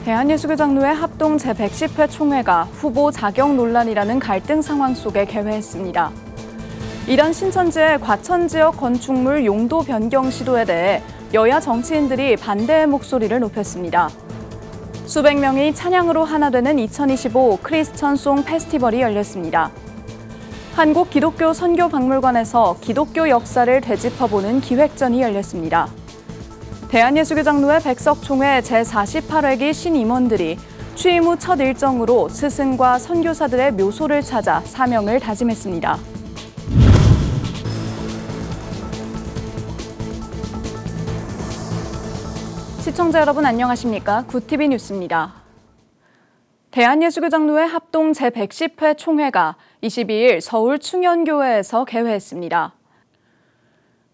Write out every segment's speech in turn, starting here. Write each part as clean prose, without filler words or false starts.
대한예수교장로회 합동 제110회 총회가 후보 자격 논란이라는 갈등 상황 속에 개회했습니다. 이단 신천지의 과천 지역 건축물 용도 변경 시도에 대해 여야 정치인들이 반대의 목소리를 높였습니다. 수백 명이 찬양으로 하나 되는 2025 크리스천송 페스티벌이 열렸습니다. 한국기독교선교박물관에서 기독교 역사를 되짚어보는 기획전이 열렸습니다. 대한예수교장로회 백석총회 제48회기 신임원들이 취임 후 첫 일정으로 스승과 선교사들의 묘소를 찾아 사명을 다짐했습니다. 시청자 여러분 안녕하십니까? 굿TV 뉴스입니다. 대한예수교장로회 합동 제110회 총회가 22일 서울 충현교회에서 개회했습니다.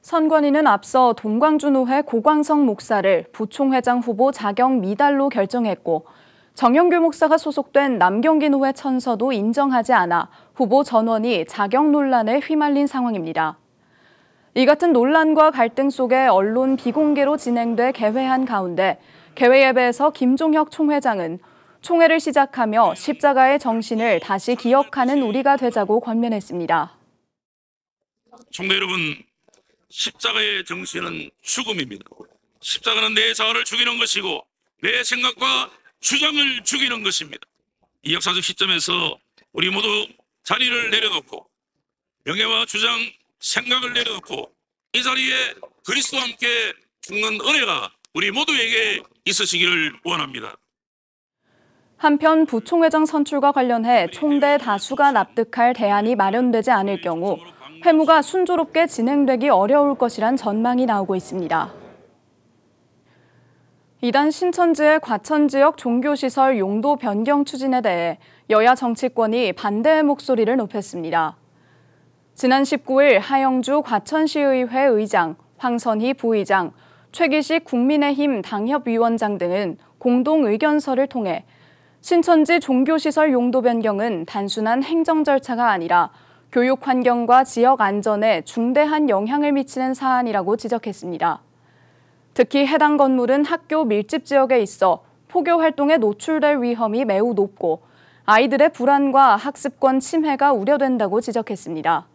선관위는 앞서 동광주노회 고광석 목사를 부총회장 후보 자격 미달로 결정했고 정영규 목사가 소속된 남경기노회 천서도 인정하지 않아 후보 전원이 자격 논란에 휘말린 상황입니다. 이 같은 논란과 갈등 속에 언론 비공개로 진행돼 개회한 가운데 개회 예배에서 김종혁 총회장은 총회를 시작하며 십자가의 정신을 다시 기억하는 우리가 되자고 권면했습니다. 총대 여러분, 십자가의 정신은 죽음입니다. 십자가는 내 자아를 죽이는 것이고 내 생각과 주장을 죽이는 것입니다. 이 역사적 시점에서 우리 모두 자리를 내려놓고 명예와 주장, 생각을 내려놓고 이 자리에 그리스도와 함께 죽는 은혜가 우리 모두에게 있으시기를 원합니다. 한편 부총회장 선출과 관련해 총대 다수가 납득할 대안이 마련되지 않을 경우 회무가 순조롭게 진행되기 어려울 것이란 전망이 나오고 있습니다. 이단 신천지의 과천 지역 종교시설 용도 변경 추진에 대해 여야 정치권이 반대의 목소리를 높였습니다. 지난 19일 하영주 과천시의회 의장, 황선희 부의장, 최기식 국민의힘 당협위원장 등은 공동 의견서를 통해 신천지 종교시설 용도 변경은 단순한 행정 절차가 아니라 교육 환경과 지역 안전에 중대한 영향을 미치는 사안이라고 지적했습니다. 특히 해당 건물은 학교 밀집 지역에 있어 포교 활동에 노출될 위험이 매우 높고 아이들의 불안과 학습권 침해가 우려된다고 지적했습니다.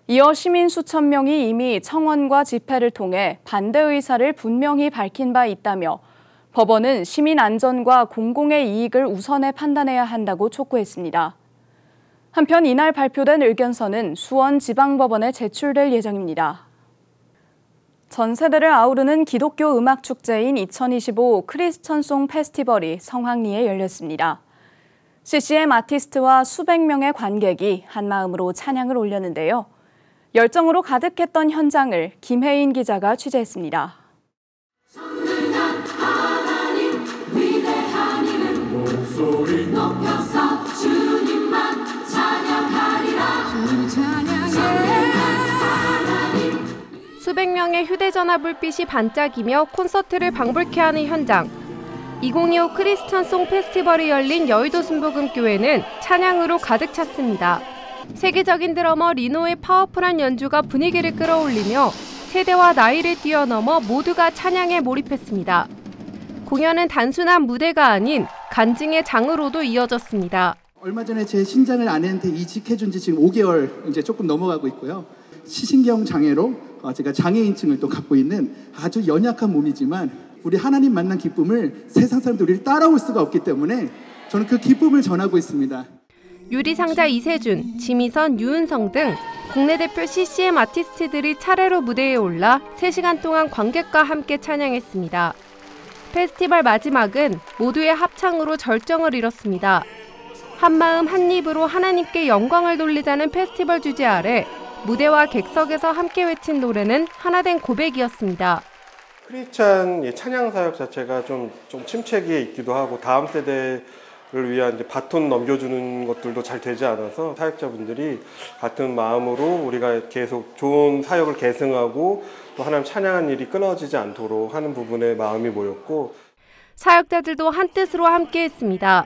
이어 시민 수천 명이 이미 청원과 집회를 통해 반대 의사를 분명히 밝힌 바 있다며 법원은 시민 안전과 공공의 이익을 우선해 판단해야 한다고 촉구했습니다. 한편 이날 발표된 의견서는 수원지방법원에 제출될 예정입니다. 전 세대를 아우르는 기독교 음악 축제인 2025 크리스천송 페스티벌이 성황리에 열렸습니다. CCM 아티스트와 수백 명의 관객이 한마음으로 찬양을 올렸는데요. 열정으로 가득했던 현장을 김혜인 기자가 취재했습니다. 수백 명의 휴대전화 불빛이 반짝이며 콘서트를 방불케 하는 현장. 2025 크리스천송 페스티벌이 열린 여의도 순복음교회는 찬양으로 가득 찼습니다. 세계적인 드러머 리노의 파워풀한 연주가 분위기를 끌어올리며 세대와 나이를 뛰어넘어 모두가 찬양에 몰입했습니다. 공연은 단순한 무대가 아닌 간증의 장으로도 이어졌습니다. 얼마 전에 제 신장을 아내한테 이직해준 지 지금 5개월 이제 조금 넘어가고 있고요. 시신경 장애로 제가 장애인증을 또 갖고 있는 아주 연약한 몸이지만 우리 하나님 만난 기쁨을 세상 사람들이 우리를 따라올 수가 없기 때문에 저는 그 기쁨을 전하고 있습니다. 유리상자 이세준, 지미선, 유은성 등 국내 대표 CCM 아티스트들이 차례로 무대에 올라 3시간 동안 관객과 함께 찬양했습니다. 페스티벌 마지막은 모두의 합창으로 절정을 이뤘습니다. 한마음 한입으로 하나님께 영광을 돌리자는 페스티벌 주제 아래 무대와 객석에서 함께 외친 노래는 하나된 고백이었습니다. 크리스찬 찬양 사역 자체가 좀 침체기에 있기도 하고 다음 세대를 위한 이제 바톤 넘겨주는 것들도 잘 되지 않아서 사역자분들이 같은 마음으로 우리가 계속 좋은 사역을 계승하고 또 하나님 찬양하는 일이 끊어지지 않도록 하는 부분에 마음이 모였고 사역자들도 한 뜻으로 함께했습니다.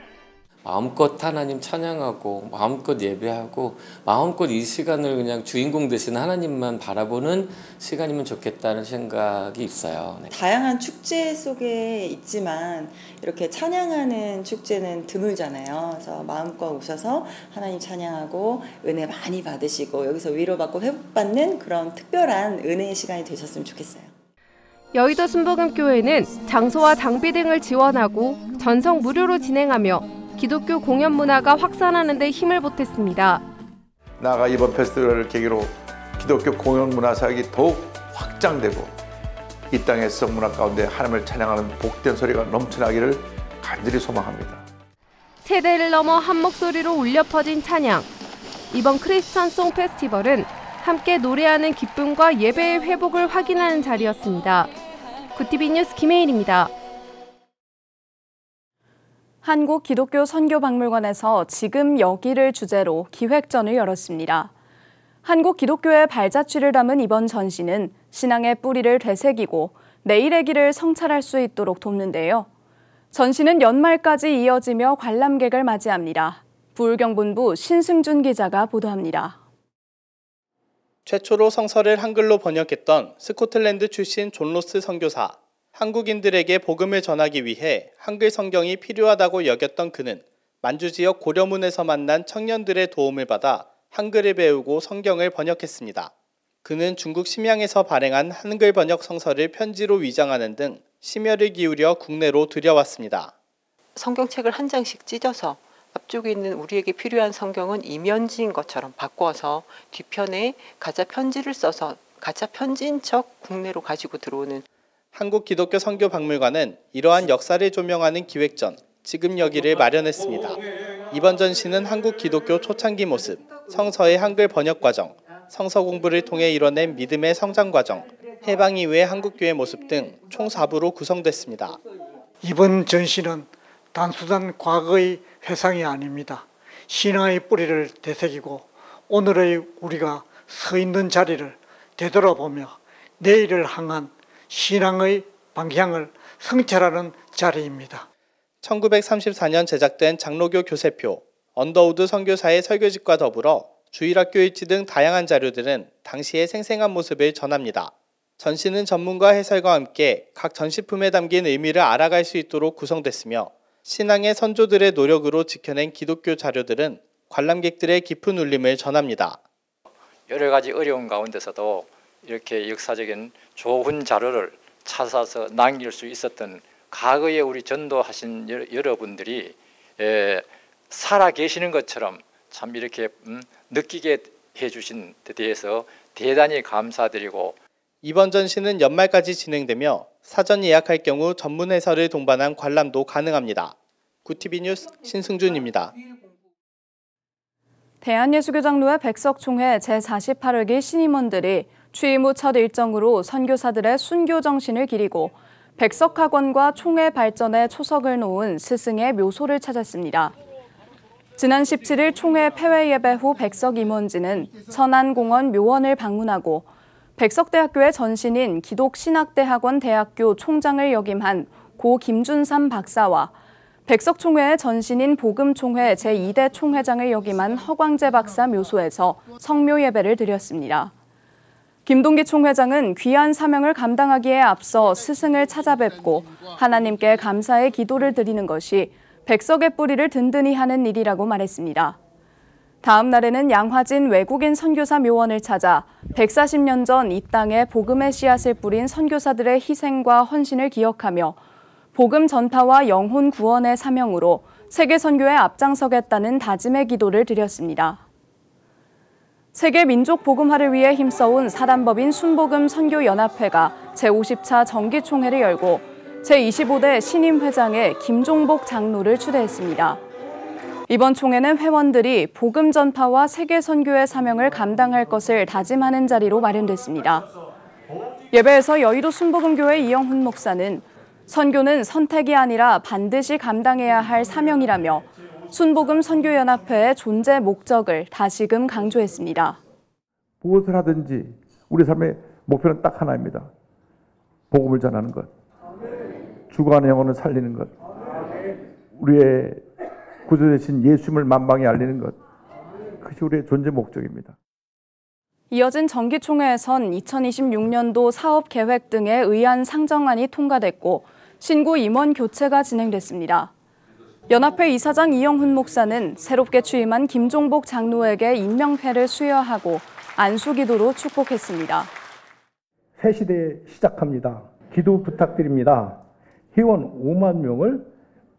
마음껏 하나님 찬양하고 마음껏 예배하고 마음껏 이 시간을 그냥 주인공 되신 하나님만 바라보는 시간이면 좋겠다는 생각이 있어요. 네. 다양한 축제 속에 있지만 이렇게 찬양하는 축제는 드물잖아요. 그래서 마음껏 오셔서 하나님 찬양하고 은혜 많이 받으시고 여기서 위로받고 회복받는 그런 특별한 은혜의 시간이 되셨으면 좋겠어요. 여의도 순복음교회는 장소와 장비 등을 지원하고 전성 무료로 진행하며 기독교 공연 문화가 확산하는 데 힘을 보탰습니다. 나아가 이번 페스티벌을 계기로 기독교 공연 문화 사역이 더욱 확장되고 이 땅의 성문화 가운데 하나님을 찬양하는 복된 소리가 넘쳐나기를 간절히 소망합니다. 세대를 넘어 한 목소리로 울려 퍼진 찬양. 이번 크리스천 송 페스티벌은 함께 노래하는 기쁨과 예배의 회복을 확인하는 자리였습니다. 구티비 뉴스 김혜일입니다. 한국 기독교 선교박물관에서 지금 여기를 주제로 기획전을 열었습니다. 한국 기독교의 발자취를 담은 이번 전시는 신앙의 뿌리를 되새기고 내일의 길을 성찰할 수 있도록 돕는데요. 전시는 연말까지 이어지며 관람객을 맞이합니다. 부울경본부 신승준 기자가 보도합니다. 최초로 성서를 한글로 번역했던 스코틀랜드 출신 존 로스 선교사. 한국인들에게 복음을 전하기 위해 한글 성경이 필요하다고 여겼던 그는 만주 지역 고려문에서 만난 청년들의 도움을 받아 한글을 배우고 성경을 번역했습니다. 그는 중국 심양에서 발행한 한글 번역 성서를 편지로 위장하는 등 심혈을 기울여 국내로 들여왔습니다. 성경책을 한 장씩 찢어서 앞쪽에 있는 우리에게 필요한 성경은 이면지인 것처럼 바꿔서 뒤편에 가짜 편지를 써서 가짜 편지인 척 국내로 가지고 들어오는 한국 기독교 선교박물관은 이러한 역사를 조명하는 기획전, 지금 여기를 마련했습니다. 이번 전시는 한국 기독교 초창기 모습, 성서의 한글 번역 과정, 성서 공부를 통해 이뤄낸 믿음의 성장 과정, 해방 이후의 한국교회 모습 등 총 4부로 구성됐습니다. 이번 전시는 단순한 과거의 회상이 아닙니다. 신앙의 뿌리를 되새기고 오늘의 우리가 서 있는 자리를 되돌아보며 내일을 향한 신앙의 방향을 성찰하는 자리입니다. 1934년 제작된 장로교 교세표, 언더우드 선교사의 설교집과 더불어 주일학교 일지 등 다양한 자료들은 당시의 생생한 모습을 전합니다. 전시는 전문가 해설과 함께 각 전시품에 담긴 의미를 알아갈 수 있도록 구성됐으며 신앙의 선조들의 노력으로 지켜낸 기독교 자료들은 관람객들의 깊은 울림을 전합니다. 여러 가지 어려운 가운데서도 이렇게 역사적인 좋은 자료를 찾아서 남길 수 있었던 과거에 우리 전도하신 여러분들이 살아 계시는 것처럼 참 이렇게 느끼게 해주신 데 대해서 대단히 감사드리고, 이번 전시는 연말까지 진행되며 사전 예약할 경우 전문 해설을 동반한 관람도 가능합니다. 구티비 뉴스 신승준입니다. 대한예수교장로회 백석총회 제48회기 신임원들이 취임 후 첫 일정으로 선교사들의 순교 정신을 기리고 백석학원과 총회 발전에 초석을 놓은 스승의 묘소를 찾았습니다. 지난 17일 총회 폐회 예배 후 백석 임원진은 천안공원 묘원을 방문하고 백석대학교의 전신인 기독신학대학원 대학교 총장을 역임한 고 김준삼 박사와 백석총회의 전신인 복음총회 제2대 총회장을 역임한 허광재 박사 묘소에서 성묘 예배를 드렸습니다. 김동기 총회장은 귀한 사명을 감당하기에 앞서 스승을 찾아뵙고 하나님께 감사의 기도를 드리는 것이 백석의 뿌리를 든든히 하는 일이라고 말했습니다. 다음 날에는 양화진 외국인 선교사 묘원을 찾아 140년 전 이 땅에 복음의 씨앗을 뿌린 선교사들의 희생과 헌신을 기억하며 복음 전파와 영혼 구원의 사명으로 세계 선교에 앞장서겠다는 다짐의 기도를 드렸습니다. 세계 민족 복음화를 위해 힘써온 사단법인 순복음 선교연합회가 제50차 정기총회를 열고 제25대 신임 회장에 김종복 장로를 추대했습니다. 이번 총회는 회원들이 복음 전파와 세계 선교의 사명을 감당할 것을 다짐하는 자리로 마련됐습니다. 예배에서 여의도 순복음교회 이영훈 목사는 선교는 선택이 아니라 반드시 감당해야 할 사명이라며 순복음 선교연합회의 존재 목적을 다시금 강조했습니다. 무엇을 하든지 우리 삶의 목표는 딱 하나입니다. 복음을 전하는 것, 죽어가는 영혼을 살리는 것, 우리의 구주되신 예수님을 만방에 알리는 것, 그것이 우리의 존재 목적입니다. 이어진 정기총회에선 2026년도 사업계획 등의 의안 상정안이 통과됐고 신구 임원 교체가 진행됐습니다. 연합회 이사장 이영훈 목사는 새롭게 취임한 김종복 장로에게 임명패를 수여하고 안수기도로 축복했습니다. 새 시대 시작합니다. 기도 부탁드립니다. 회원 5만 명을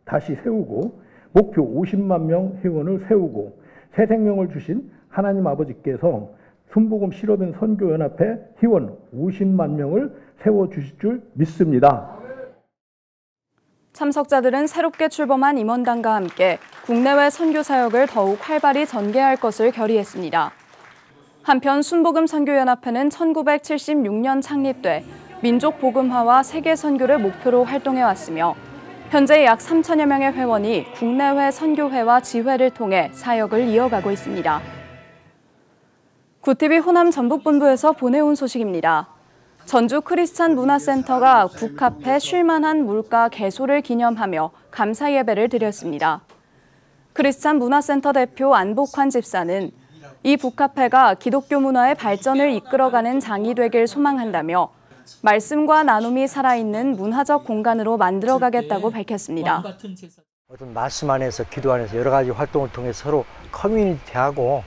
다시 세우고 목표 50만 명 회원을 세우고 새 생명을 주신 하나님 아버지께서 순복음 실업인 선교연합회 회원 50만 명을 세워주실 줄 믿습니다. 참석자들은 새롭게 출범한 임원단과 함께 국내외 선교 사역을 더욱 활발히 전개할 것을 결의했습니다. 한편 순복음 선교연합회는 1976년 창립돼 민족 복음화와 세계 선교를 목표로 활동해왔으며 현재 약 3천여 명의 회원이 국내외 선교회와 지회를 통해 사역을 이어가고 있습니다. 구TV 호남 전북본부에서 보내온 소식입니다. 전주 크리스찬 문화센터가 북카페 쉴만한 물가 개소를 기념하며 감사 예배를 드렸습니다. 크리스찬 문화센터 대표 안복환 집사는 이 북카페가 기독교 문화의 발전을 이끌어가는 장이 되길 소망한다며 말씀과 나눔이 살아있는 문화적 공간으로 만들어가겠다고 밝혔습니다. 어떤 말씀 안에서, 기도 안에서 여러 가지 활동을 통해 서로 커뮤니티하고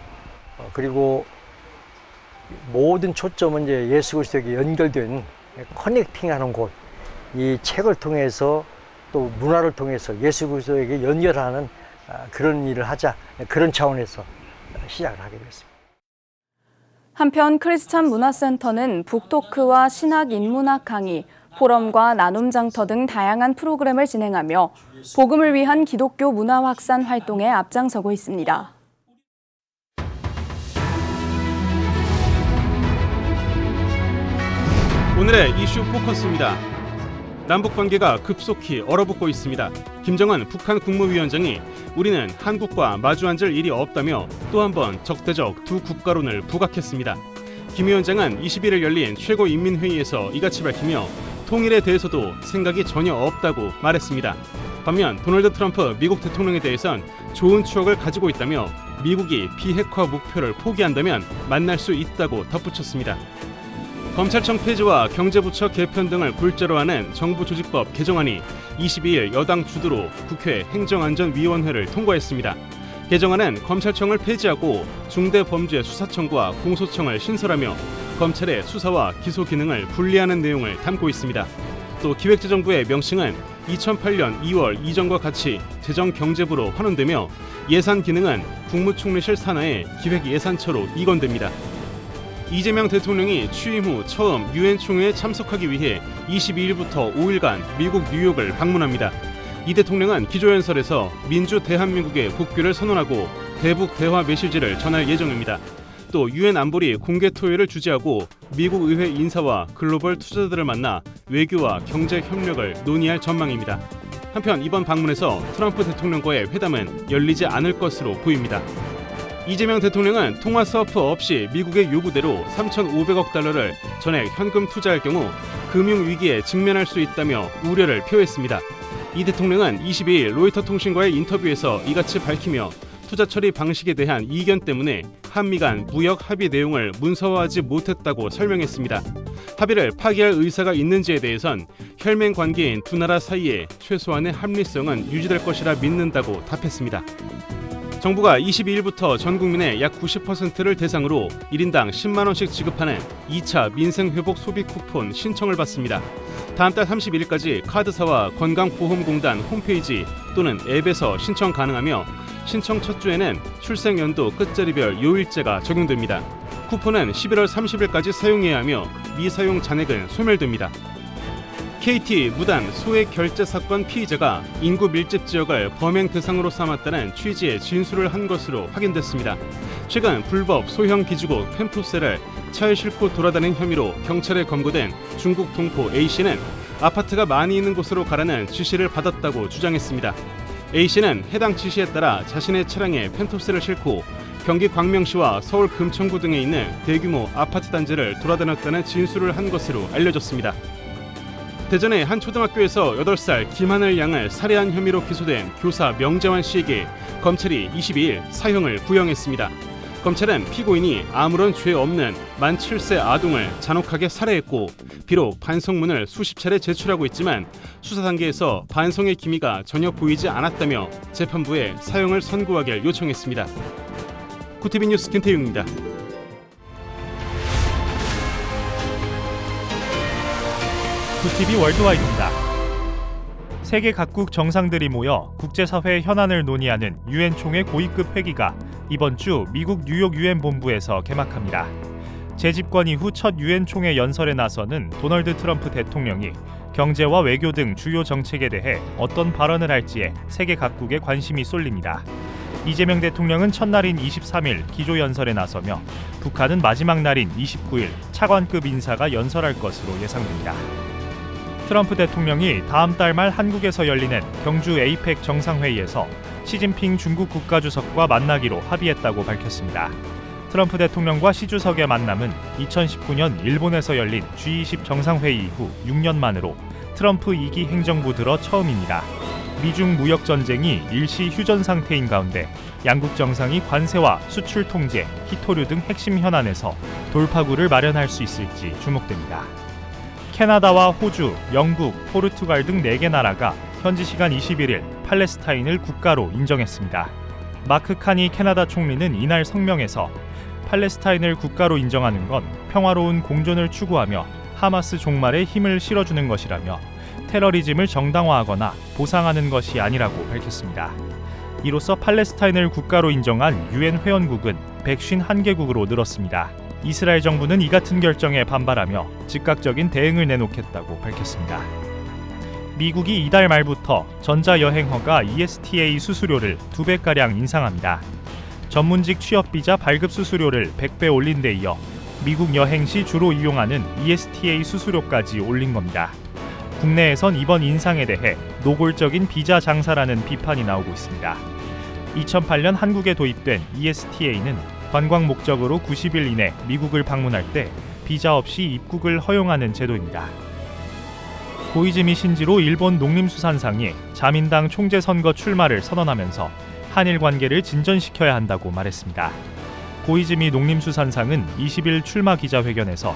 그리고 모든 초점은 이제 예수 그리스도에게 연결된 커넥팅하는 곳, 이 책을 통해서 또 문화를 통해서 예수 그리스도에게 연결하는 그런 일을 하자, 그런 차원에서 시작을 하게 됐습니다. 한편 크리스찬 문화센터는 북토크와 신학 인문학 강의, 포럼과 나눔 장터 등 다양한 프로그램을 진행하며 복음을 위한 기독교 문화 확산 활동에 앞장서고 있습니다. 오늘의 이슈 포커스입니다. 남북 관계가 급속히 얼어붙고 있습니다. 김정은 북한 국무위원장이 우리는 한국과 마주 앉을 일이 없다며 또 한 번 적대적 두 국가론을 부각했습니다. 김 위원장은 21일 열린 최고인민회의에서 이같이 밝히며 통일에 대해서도 생각이 전혀 없다고 말했습니다. 반면 도널드 트럼프 미국 대통령에 대해선 좋은 추억을 가지고 있다며 미국이 비핵화 목표를 포기한다면 만날 수 있다고 덧붙였습니다. 검찰청 폐지와 경제부처 개편 등을 골자로 하는 정부조직법 개정안이 22일 여당 주도로 국회 행정안전위원회를 통과했습니다. 개정안은 검찰청을 폐지하고 중대범죄수사청과 공소청을 신설하며 검찰의 수사와 기소 기능을 분리하는 내용을 담고 있습니다. 또 기획재정부의 명칭은 2008년 2월 이전과 같이 재정경제부로 환원되며 예산 기능은 국무총리실 산하의 기획예산처로 이관됩니다. 이재명 대통령이 취임 후 처음 유엔 총회에 참석하기 위해 22일부터 5일간 미국 뉴욕을 방문합니다. 이 대통령은 기조연설에서 민주 대한민국의 복귀를 선언하고 대북 대화 메시지를 전할 예정입니다. 또 유엔 안보리 공개 토의를 주재하고 미국 의회 인사와 글로벌 투자자들을 만나 외교와 경제 협력을 논의할 전망입니다. 한편 이번 방문에서 트럼프 대통령과의 회담은 열리지 않을 것으로 보입니다. 이재명 대통령은 통화 서프 없이 미국의 요구대로 3,500억 달러를 전액 현금 투자할 경우 금융위기에 직면할 수 있다며 우려를 표했습니다. 이 대통령은 22일 로이터 통신과의 인터뷰에서 이같이 밝히며 투자 처리 방식에 대한 이견 때문에 한미 간 무역 합의 내용을 문서화하지 못했다고 설명했습니다. 합의를 파기할 의사가 있는지에 대해선 혈맹 관계인 두 나라 사이에 최소한의 합리성은 유지될 것이라 믿는다고 답했습니다. 정부가 22일부터 전 국민의 약 90%를 대상으로 1인당 10만 원씩 지급하는 2차 민생회복 소비 쿠폰 신청을 받습니다. 다음 달 31일까지 카드사와 건강보험공단 홈페이지 또는 앱에서 신청 가능하며 신청 첫 주에는 출생연도 끝자리별 요일제가 적용됩니다. 쿠폰은 11월 30일까지 사용해야 하며 미사용 잔액은 소멸됩니다. KT 무단 소액 결제 사건 피의자가 인구 밀집 지역을 범행 대상으로 삼았다는 취지의 진술을 한 것으로 확인됐습니다. 최근 불법 소형 기지국 펜토셀을 차에 싣고 돌아다닌 혐의로 경찰에 검거된 중국 동포 A씨는 아파트가 많이 있는 곳으로 가라는 지시를 받았다고 주장했습니다. A씨는 해당 지시에 따라 자신의 차량에 펜토셀을 싣고 경기 광명시와 서울 금천구 등에 있는 대규모 아파트 단지를 돌아다녔다는 진술을 한 것으로 알려졌습니다. 대전의 한 초등학교에서 8살 김하늘 양을 살해한 혐의로 기소된 교사 명재환 씨에게 검찰이 22일 사형을 구형했습니다. 검찰은 피고인이 아무런 죄 없는 만 7세 아동을 잔혹하게 살해했고 비록 반성문을 수십 차례 제출하고 있지만 수사 단계에서 반성의 기미가 전혀 보이지 않았다며 재판부에 사형을 선고하길 요청했습니다. 구티비 뉴스 김태용입니다. 구티비 월드와이드입니다. 세계 각국 정상들이 모여 국제사회 현안을 논의하는 유엔 총회 고위급 회기가 이번 주 미국 뉴욕 유엔 본부에서 개막합니다. 재집권 이후 첫 유엔 총회 연설에 나서는 도널드 트럼프 대통령이 경제와 외교 등 주요 정책에 대해 어떤 발언을 할지에 세계 각국의 관심이 쏠립니다. 이재명 대통령은 첫날인 23일 기조연설에 나서며 북한은 마지막 날인 29일 차관급 인사가 연설할 것으로 예상됩니다. 트럼프 대통령이 다음 달 말 한국에서 열리는 경주 에이펙 정상회의에서 시진핑 중국 국가주석과 만나기로 합의했다고 밝혔습니다. 트럼프 대통령과 시 주석의 만남은 2019년 일본에서 열린 G20 정상회의 이후 6년 만으로 트럼프 2기 행정부 들어 처음입니다. 미중 무역 전쟁이 일시 휴전 상태인 가운데 양국 정상이 관세와 수출 통제, 희토류 등 핵심 현안에서 돌파구를 마련할 수 있을지 주목됩니다. 캐나다와 호주, 영국, 포르투갈 등 4개 나라가 현지 시간 21일 팔레스타인을 국가로 인정했습니다. 마크 카니 캐나다 총리는 이날 성명에서 팔레스타인을 국가로 인정하는 건 평화로운 공존을 추구하며 하마스 종말에 힘을 실어주는 것이라며 테러리즘을 정당화하거나 보상하는 것이 아니라고 밝혔습니다. 이로써 팔레스타인을 국가로 인정한 유엔 회원국은 151개국으로 늘었습니다. 이스라엘 정부는 이 같은 결정에 반발하며 즉각적인 대응을 내놓겠다고 밝혔습니다. 미국이 이달 말부터 전자여행허가 ESTA 수수료를 2배가량 인상합니다. 전문직 취업비자 발급 수수료를 100배 올린 데 이어 미국 여행 시 주로 이용하는 ESTA 수수료까지 올린 겁니다. 국내에선 이번 인상에 대해 노골적인 비자 장사라는 비판이 나오고 있습니다. 2008년 한국에 도입된 ESTA는 관광 목적으로 90일 이내 미국을 방문할 때 비자 없이 입국을 허용하는 제도입니다. 고이즈미 신지로 일본 농림수산상이 자민당 총재 선거 출마를 선언하면서 한일 관계를 진전시켜야 한다고 말했습니다. 고이즈미 농림수산상은 20일 출마 기자회견에서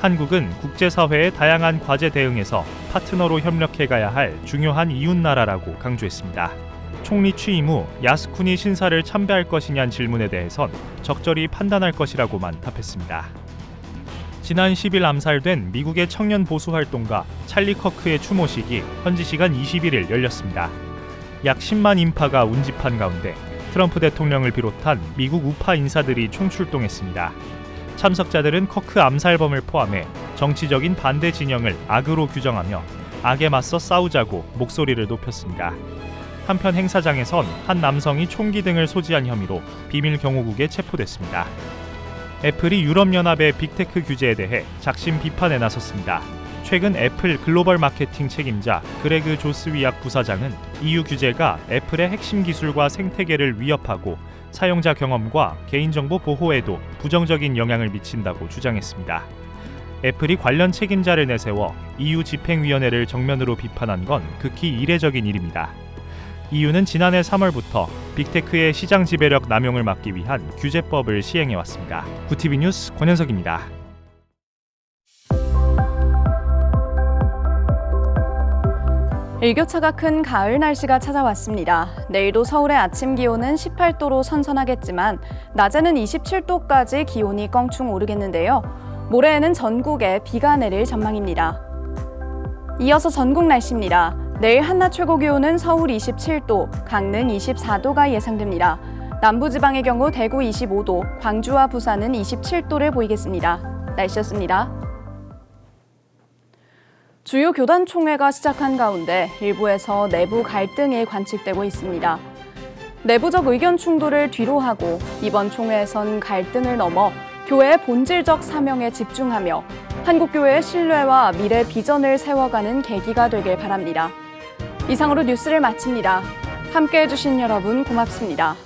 한국은 국제사회의 다양한 과제 대응에서 파트너로 협력해가야 할 중요한 이웃나라라고 강조했습니다. 총리 취임 후 야스쿠니 신사를 참배할 것이냐는 질문에 대해선 적절히 판단할 것이라고만 답했습니다. 지난 10일 암살된 미국의 청년 보수활동가 찰리 커크의 추모식이 현지 시간 21일 열렸습니다. 약 10만 인파가 운집한 가운데 트럼프 대통령을 비롯한 미국 우파 인사들이 총출동했습니다. 참석자들은 커크 암살범을 포함해 정치적인 반대 진영을 악으로 규정하며 악에 맞서 싸우자고 목소리를 높였습니다. 한편 행사장에선 한 남성이 총기 등을 소지한 혐의로 비밀 경호국에 체포됐습니다. 애플이 유럽연합의 빅테크 규제에 대해 작심 비판에 나섰습니다. 최근 애플 글로벌 마케팅 책임자 그레그 조스위악 부사장은 EU 규제가 애플의 핵심 기술과 생태계를 위협하고 사용자 경험과 개인정보 보호에도 부정적인 영향을 미친다고 주장했습니다. 애플이 관련 책임자를 내세워 EU 집행위원회를 정면으로 비판한 건 극히 이례적인 일입니다. EU는 지난해 3월부터 빅테크의 시장 지배력 남용을 막기 위한 규제법을 시행해왔습니다. 구티비 뉴스 권현석입니다. 일교차가 큰 가을 날씨가 찾아왔습니다. 내일도 서울의 아침 기온은 18도로 선선하겠지만 낮에는 27도까지 기온이 껑충 오르겠는데요. 모레에는 전국에 비가 내릴 전망입니다. 이어서 전국 날씨입니다. 내일 한낮 최고 기온은 서울 27도, 강릉 24도가 예상됩니다. 남부지방의 경우 대구 25도, 광주와 부산은 27도를 보이겠습니다. 날씨였습니다. 주요 교단 총회가 시작한 가운데 일부에서 내부 갈등이 관측되고 있습니다. 내부적 의견 충돌을 뒤로하고 이번 총회에선 갈등을 넘어 교회의 본질적 사명에 집중하며 한국교회의 신뢰와 미래 비전을 세워가는 계기가 되길 바랍니다. 이상으로 뉴스를 마칩니다. 함께해 주신 여러분 고맙습니다.